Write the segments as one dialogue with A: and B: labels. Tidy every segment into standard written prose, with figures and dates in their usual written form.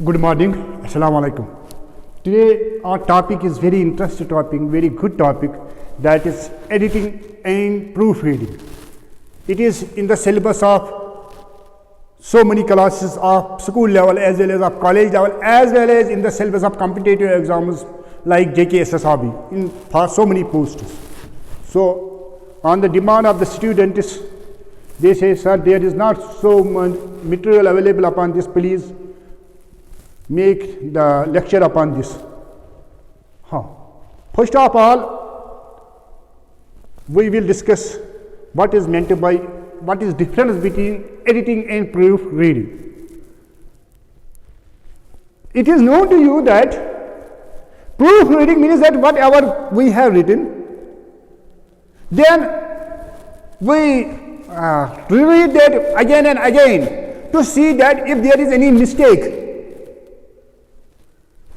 A: Good morning. Assalamu alaikum. Today our topic is very interesting topic, very good topic, that is editing and proofreading. It is in the syllabus of so many classes of school level as well as of college level, as well as in the syllabus of competitive exams like JKSSRB in for so many posts. So on the demand of the students, they say, sir, there is not so much material available upon this, please make the lecture upon this. First of all, we will discuss what is difference between editing and proofreading. It is known to you that proofreading means that whatever we have written, then we reread that again and again to see that if there is any mistake,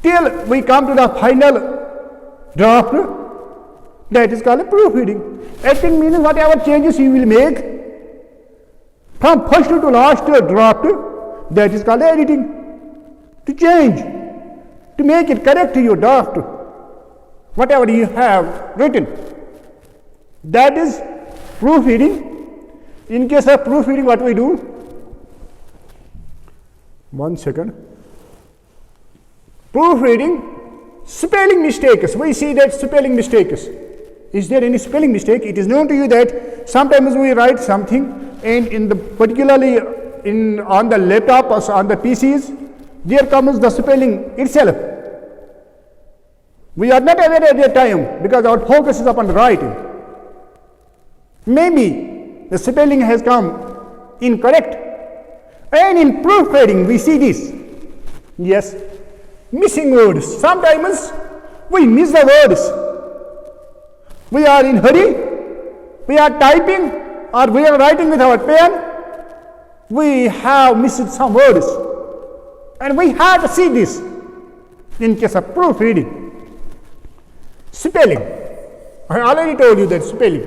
A: till we come to the final draft. That is called proofreading. Editing means whatever changes you will make from first to last draft, that is called editing. To change, to make it correct to your draft, whatever you have written. That is proofreading. In case of proofreading, what we do? 1 second. Proofreading, spelling mistakes. We see that spelling mistakes. Is there any spelling mistake? It is known to you that sometimes we write something, and in the particularly on the laptop or on the PCs, there comes the spelling itself. We are not aware at that time because our focus is upon writing. Maybe the spelling has come incorrect, and in proofreading we see this. Yes, missing words. Sometimes we miss the words. We are in hurry, we are typing, or we are writing with our pen. We have missed some words, and we have to see this. In case of proofreading, spelling, I already told you that spelling.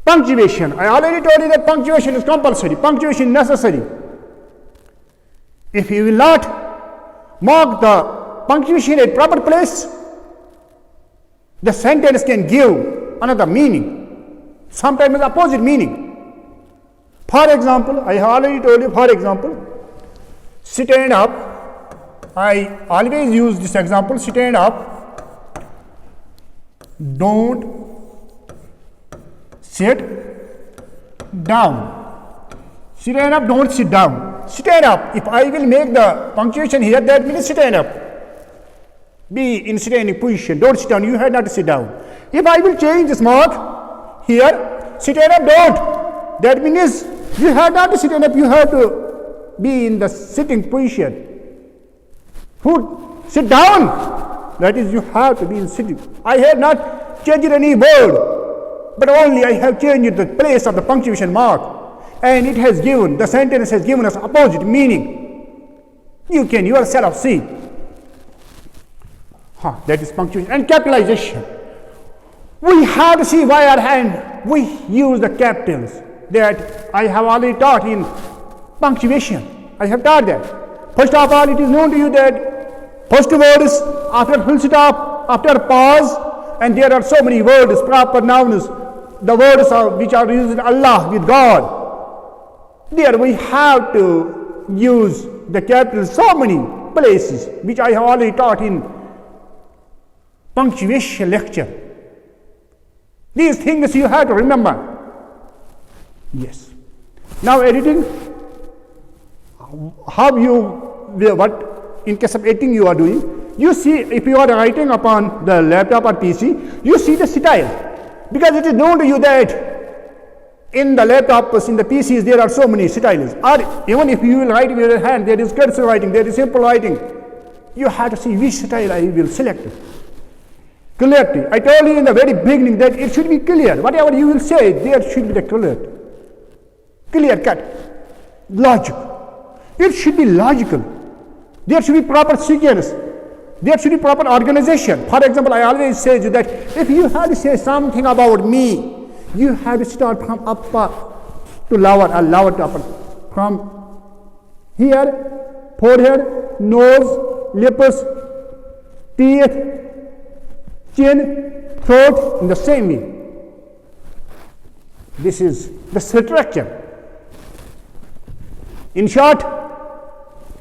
A: Punctuation, I already told you that punctuation is compulsory, punctuation necessary. If you will not mark the punctuation at proper place, the sentence can give another meaning, sometimes opposite meaning. For example, I have already told you, for example, stand up. I always use this example, stand up, don't sit down. Stand up, don't sit down. Stand up. If I will make the punctuation here, that means stand up. Be in standing position. Don't sit down. You have not to sit down. If I will change this mark here, stand up, don't. That means you have not to sit up. You have to be in the sitting position. Who sit down? That is, you have to be in sitting. I have not changed any word, but only I have changed the place of the punctuation mark. And it has given, the sentence has given us opposite meaning. You can yourself see. That is punctuation. And capitalization. We have to see why our hand, we use the capitals. That I have already taught in punctuation. I have taught that. First of all, it is known to you that first word is after full stop, after pause, and there are so many words, proper nouns, the words which are used with Allah, with God. There we have to use the capitals so many places, which I have already taught in punctuation lecture. These things you have to remember. Yes. Now editing, what in case of editing you are doing, you see if you are writing upon the laptop or PC, you see the style. Because it is known to you that in the laptops, in the PCs, there are so many styles. Or even if you will write with your hand, there is cursive writing, there is simple writing. You have to see which style I will select. Clarity. I told you in the very beginning that it should be clear. Whatever you will say, there should be the clarity. Clear cut. Logic. It should be logical. There should be proper sequence. There should be proper organization. For example, I always say that if you have to say something about me, you have to start from upper to lower, or lower to upper. From here, forehead, nose, lips, teeth, chin, throat in the same way. This is the structure. In short,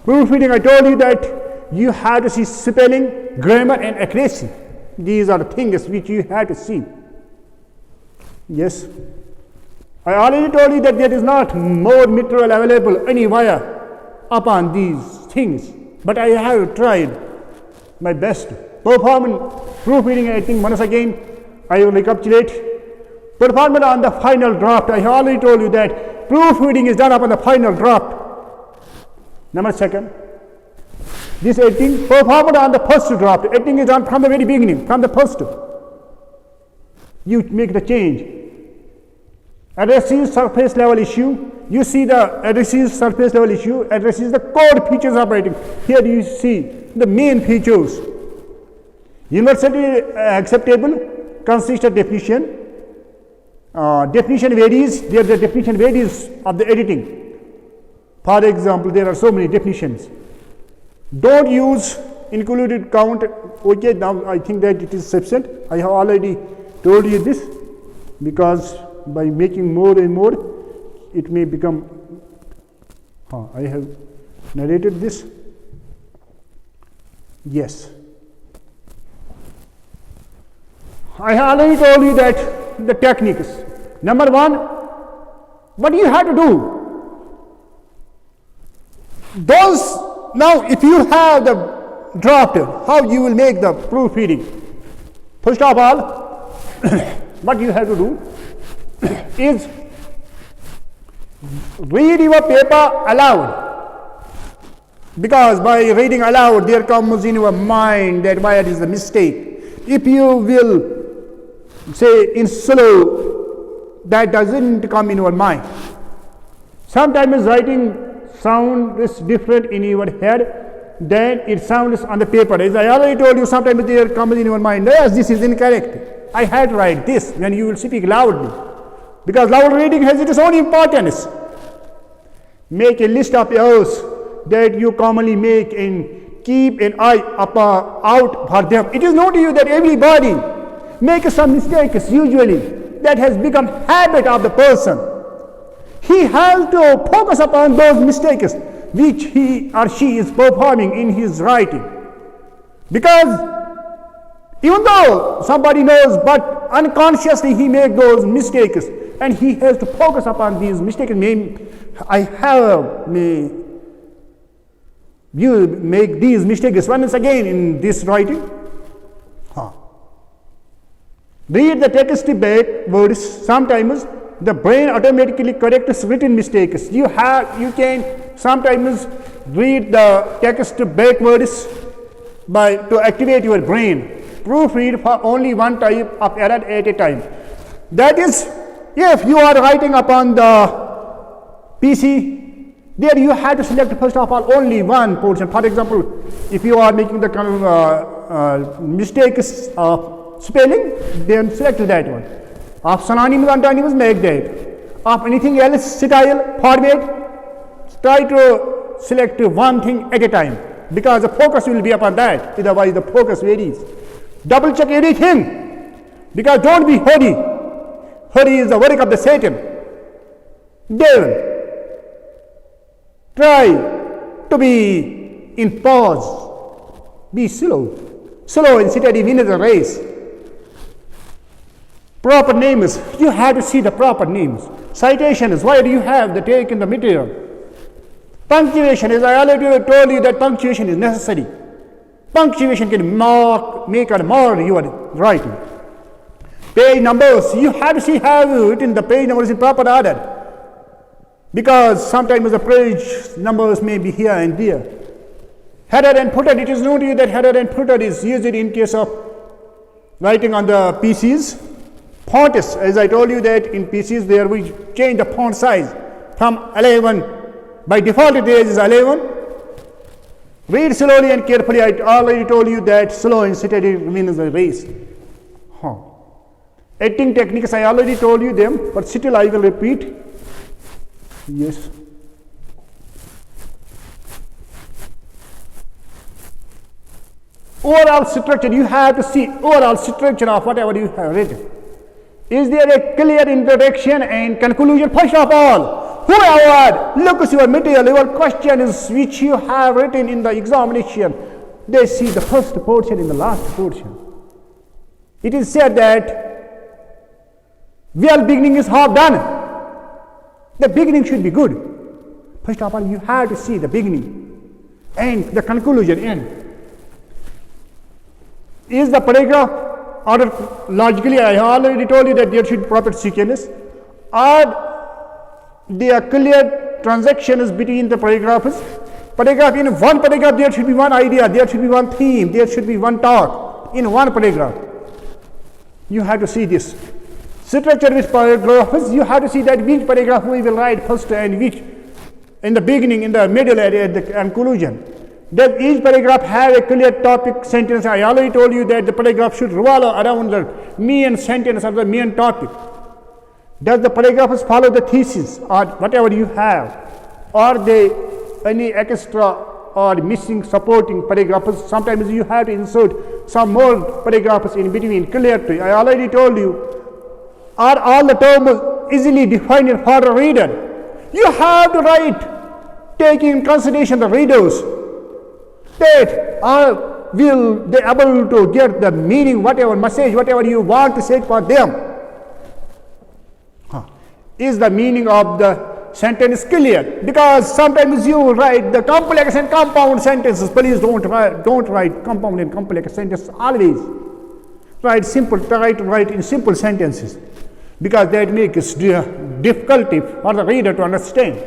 A: proofreading, I told you that you have to see spelling, grammar and accuracy. These are the things which you have to see. Yes. I already told you that there is not more material available anywhere upon these things. But I have tried my best. Performance, proofreading, I think once again, I will recapitulate. Performance on the final draft. I already told you that proofreading is done upon the final draft. Number second. This editing, performed on the first draft. Editing is done from the very beginning, from the first. You make the change. Addresses surface level issue. You see the addresses surface level issue, addresses the core features of writing. Here you see the main features. Universally acceptable, consistent definition. Definition varies, there the definition varies of the editing. For example, there are so many definitions. Don't use included count. Okay, now I think that it is sufficient. I have already told you this, because by making more and more, it may become, I have narrated this. Yes. I have already told you that the techniques. Number one, what you have to do? Now, if you have the draft, how you will make the proofreading? First of all, what you have to do is read your paper aloud, because by reading aloud there comes in your mind that where is the mistake. If you will say in slow, that doesn't come in your mind. Sometimes writing sound is different in your head than it sounds on the paper. As I already told you, sometimes there comes in your mind, yes, this is incorrect. I had to write this. When you will speak loudly, because loud reading has its own importance. Make a list of errors that you commonly make and keep an eye out for them. It is known to you that everybody makes some mistakes usually. That has become habit of the person. He has to focus upon those mistakes which he or she is performing in his writing. Because even though somebody knows, but unconsciously he makes those mistakes, and he has to focus upon these mistakes. You make these mistakes once again in this writing. Read the text backwards. Sometimes the brain automatically corrects written mistakes. You can sometimes read the text backwards to activate your brain. Proofread for only one type of error at a time. That is, if you are writing upon the PC, there you have to select first of all only one portion. For example, if you are making the kind of mistakes of spelling, then select that one. Of synonyms, antonyms, make that. Of anything else, style, format, try to select one thing at a time, because the focus will be upon that. Otherwise, the focus varies. Double check everything, because don't be hurry. Hurry is the work of the Satan. Devil. Try to be in pause. Be slow. Slow and steady wins the race. Proper names. You have to see the proper names. Citations. Why do you have the take in the material? Punctuation. As I already told you that punctuation is necessary. Punctuation can make or mar your writing. Page numbers. You have to see have written the page numbers in proper order, because sometimes the page numbers may be here and there. Header and footer. It is known to you that header and footer is used in case of writing on the PCs. Fonts. As I told you that in PCs there we change the font size from 11. By default it is 11. Read slowly and carefully. I already told you that slow and steady means the race. Editing techniques, I already told you them, but still I will repeat. Yes. Overall structure, you have to see overall structure of whatever you have written. Is there a clear introduction and conclusion? First of all, whoever looks your material, your questions which you have written in the examination, they see the first portion and the last portion. It is said that well beginning is half done. The beginning should be good. First of all, you have to see the beginning and the conclusion end. Is the paragraph ordered logically? I already told you that there should be proper sequence. Are there clear transactions between the paragraphs? In one paragraph there should be one idea, there should be one theme, there should be one talk in one paragraph. You have to see this. Structure with paragraphs, you have to see that which paragraph we will write first and which in the beginning, in the middle, at the conclusion. Does each paragraph have a clear topic sentence? I already told you that the paragraph should revolve around the main sentence or the main topic. Does the paragraphs follow the thesis or whatever you have? Are they any extra or missing supporting paragraphs? Sometimes you have to insert some more paragraphs in between clearly. I already told you. Are all the terms easily defined for the reader? You have to write taking in consideration the readers. That will they able to get the meaning, whatever message, whatever you want to say for them. Is the meaning of the sentence clear? Because sometimes you write the complex and compound sentences. Please don't write compound and complex sentences always. Write in simple sentences, because that makes it difficulty for the reader to understand.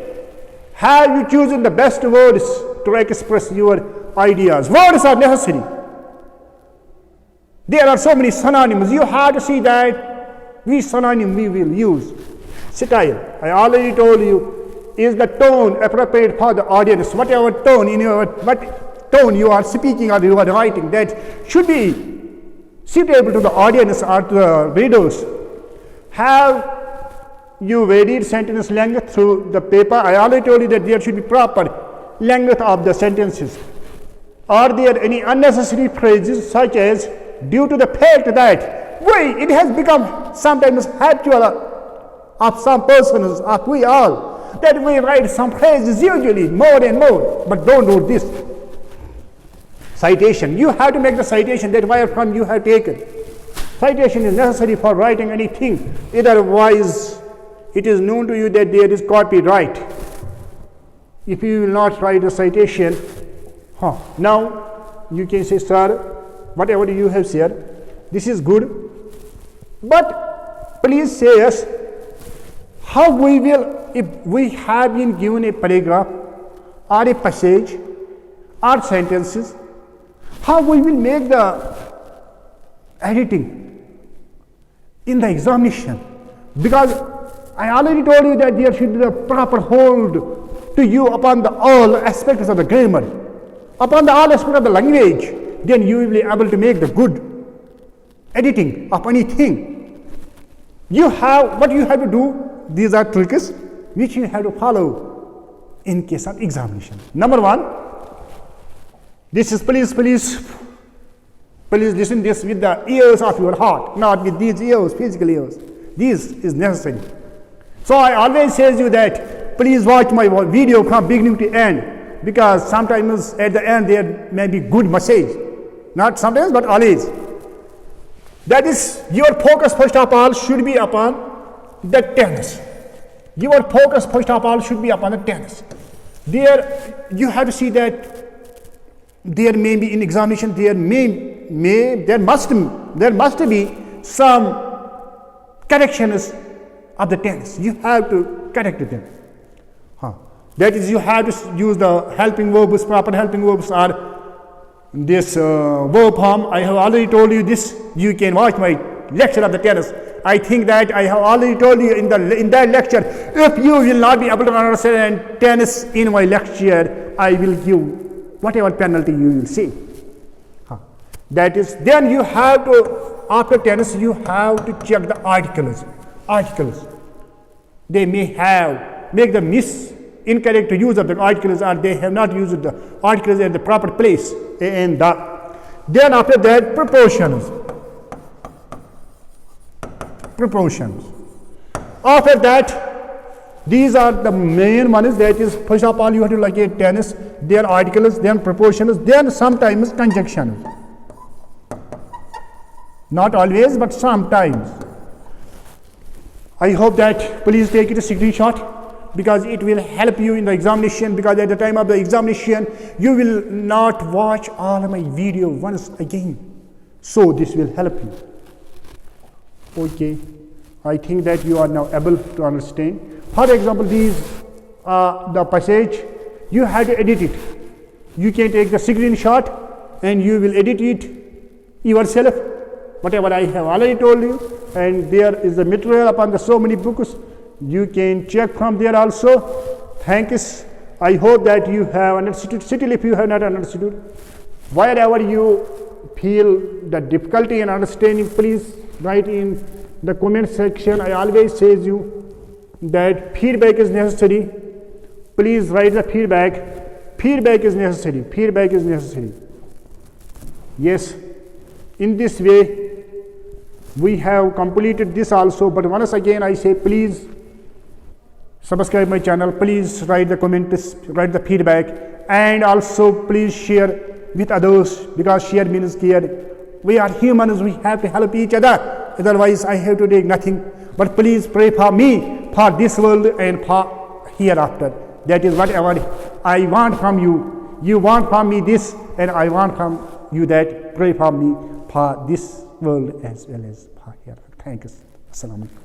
A: Have you chosen the best words to express your ideas? Words are necessary. There are so many synonyms. You have to see that which synonym we will use. Style, I already told you, is the tone appropriate for the audience? Whatever tone what tone you are speaking or you are writing, that should be suitable to the audience or to the readers. Have you varied sentence length through the paper? I already told you that there should be proper length of the sentences. Are there any unnecessary phrases, such as due to the fact that it has become sometimes habitual of some persons, of we all, that we write some phrases usually more and more, but don't do this. Citation, you have to make the citation that where from you have taken. Citation is necessary for writing anything, otherwise it is known to you that there is copyright. If you will not write a citation, now you can say, sir, whatever you have said, this is good, but please say us how we will, if we have been given a paragraph or a passage or sentences, how we will make the editing in the examination. Because I already told you that there should be a proper hold to you upon the all aspects of the grammar, upon the all aspects of the language. Then you will be able to make the good editing of anything. You have, what you have to do, these are tricks which you have to follow in case of examination. Number one, this is please listen this with the ears of your heart, not with these ears, physical ears. This is necessary. So I always say to you that please watch my video from beginning to end, because sometimes at the end there may be good message. Not sometimes, but always. That is, your focus first of all should be upon the tense. Your focus first of all should be upon the tense. There you have to see that there may be in examination there must be some corrections of the tense. You have to correct them. That is, you have to use the helping verbs. Proper helping verbs are this verb form. I have already told you this. You can watch my lecture of the tense. I think that I have already told you in that lecture. If you will not be able to understand tense in my lecture, I will give whatever penalty you will see. That is, then you have to, after tense, you have to check the articles. They may make the incorrect use of the articles, or they have not used the articles at the proper place. And Then after that, proportions. After that, these are the main ones. That is, first of all, you have to locate tense, then articles, then proportions, then sometimes conjunctions. Not always, but sometimes. I hope that please take it a screenshot, because it will help you in the examination, because at the time of the examination, you will not watch all of my video once again. So this will help you. Okay, I think that you are now able to understand. For example, these the passage, you have to edit it. You can take the screenshot and you will edit it yourself, whatever I have already told you. And there is the material upon the so many books. You can check from there also. Thanks. I hope that you have understood. Still, if you have not understood, wherever you feel the difficulty in understanding, please write in the comment section. I always say you that feedback is necessary. Please write the feedback. Feedback is necessary. Feedback is necessary. Yes, in this way we have completed this also. But once again I say, please subscribe my channel. Please write the comments, write the feedback, and also please share with others, because share means care. We are humans, we have to help each other. Otherwise, I have to do nothing. But please pray for me, for this world and for hereafter. That is whatever I want from you. You want from me this, and I want from you that. Pray for me for this world as well as for hereafter. Thank you. Assalamu alaikum.